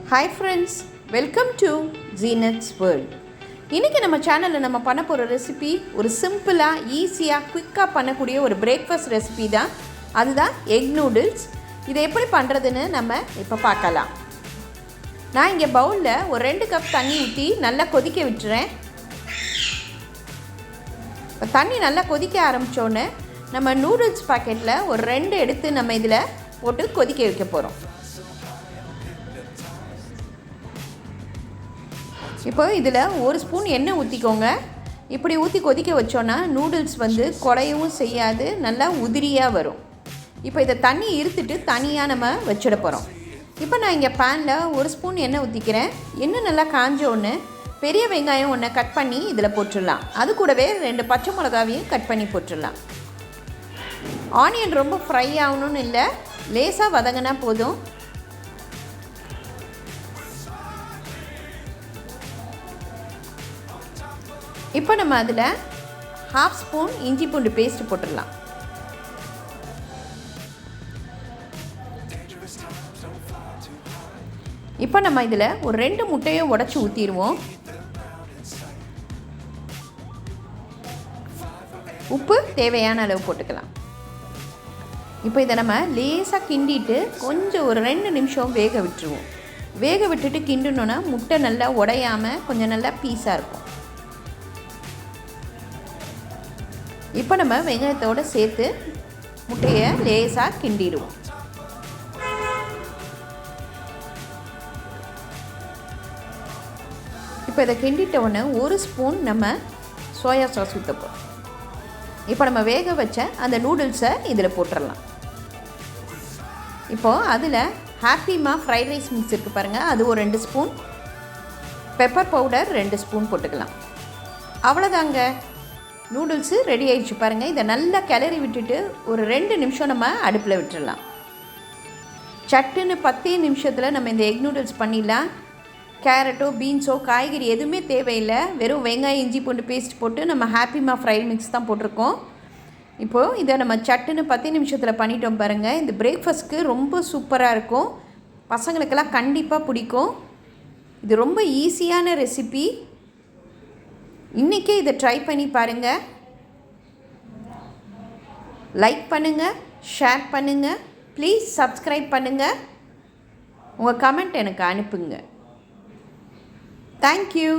Hi friends, welcome to Zeenath's World. இன்றைக்கி நம்ம சேனலில் நம்ம பண்ண போகிற ரெசிபி ஒரு சிம்பிளாக ஈஸியாக குயிக்காக பண்ணக்கூடிய ஒரு பிரேக்ஃபாஸ்ட் ரெசிபி தான். அதுதான் எக் நூடுல்ஸ். இதை எப்படி பண்ணுறதுன்னு நம்ம இப்போ பார்க்கலாம். நான் இங்கே பவுலில் ஒரு 2 கப் தண்ணி ஊற்றி நல்லா கொதிக்க விட்டுறேன். இப்போ தண்ணி நல்லா கொதிக்க ஆரம்பித்தோன்னே நம்ம நூடுல்ஸ் பாக்கெட்டில் ஒரு 2 எடுத்து நம்ம இதில் போட்டு கொதிக்க வைக்க போகிறோம். இப்போ இதில் 1 ஸ்பூன் எண்ணெய் ஊற்றிக்கோங்க. இப்படி ஊற்றி கொதிக்க வச்சோன்னா நூடுல்ஸ் குறையவும் செய்யாது, நல்லா உதிரியாக வரும். இப்போ இதை தண்ணி இருத்துட்டு தனியாக நம்ம வச்சிட போகிறோம். இப்போ நான் இங்கே பேனில் 1 ஸ்பூன் எண்ணெய் ஊற்றிக்கிறேன். எண்ணெய் நல்லா காஞ்ச ஒன்று பெரிய வெங்காயம் ஒன்று கட் பண்ணி இதில் போட்டுடலாம். அது கூடவே 2 பச்சை மிளகாவையும் கட் பண்ணி போட்டுடலாம். ஆனியன் ரொம்ப ஃப்ரை ஆகணும்னு இல்லை, லேசாக வதங்கினா போதும். இப்போ நம்ம அதில் 1/2 ஸ்பூன் இஞ்சி பூண்டு பேஸ்ட் போட்டுடலாம். இப்போ நம்ம இதில் ஒரு 2 முட்டையை உடைச்சி ஊற்றிடுவோம். உப்பு தேவையான அளவு போட்டுக்கலாம். இப்போ இதை நம்ம லேசாக கிண்டிட்டு கொஞ்சம் ஒரு 2 நிமிஷம் வேக விட்டுருவோம். வேக விட்டுட்டு கிண்டணுன்னா முட்டை நல்லா உடையாமல் கொஞ்சம் நல்லா பீஸாக இருக்கும். இப்போ நம்ம வெங்காயத்தோடு சேர்த்து முட்டையை லேசாக கிண்டிடுவோம். இப்போ இதை கிண்டிட்ட உடனே 1 ஸ்பூன் நம்ம சோயா சாஸ் ஊற்றப்போம். இப்போ நம்ம வேக வச்ச அந்த நூடுல்ஸை இதில் போட்டுடலாம். இப்போது அதில் ஹாப்பிமா ஃப்ரைட்ரைஸ் மிக்ஸ் இருக்குது பாருங்கள், அது ஒரு 2 ஸ்பூன், பெப்பர் பவுடர் 2 ஸ்பூன் போட்டுக்கலாம். அவ்வளோதாங்க, நூடுல்ஸு ரெடி ஆகிடுச்சு பாருங்கள். இதை நல்லா கிளறி விட்டுட்டு ஒரு 2 நிமிஷம் நம்ம அடுப்பில் விட்டுடலாம். சட்டுன்னு 10 நிமிஷத்தில் நம்ம இந்த எக் நூடுல்ஸ் பண்ணிடலாம். கேரட்டோ பீன்ஸோ காய்கறி எதுவுமே தேவையில்லை, வெறும் வெங்காயம் இஞ்சி பூண்டு பேஸ்ட் போட்டு நம்ம ஹாப்பிமா ஃப்ரைட் மிக்ஸ் தான் போட்டிருக்கோம். இப்போது இதை நம்ம சட்டுன்னு 10 நிமிஷத்தில் பண்ணிட்டோம் பாருங்கள். இந்த பிரேக்ஃபாஸ்ட்க்கு ரொம்ப சூப்பராக இருக்கும், பசங்களுக்கெல்லாம் கண்டிப்பாக பிடிக்கும். இது ரொம்ப ஈஸியான ரெசிபி. இன்றைக்கே இதை ட்ரை பண்ணி பாருங்கள். லைக் பண்ணுங்கள், ஷேர் பண்ணுங்கள், ப்ளீஸ் சப்ஸ்கிரைப் பண்ணுங்கள். உங்கள் கமெண்ட் எனக்கு அனுப்புங்க. தேங்க்யூ.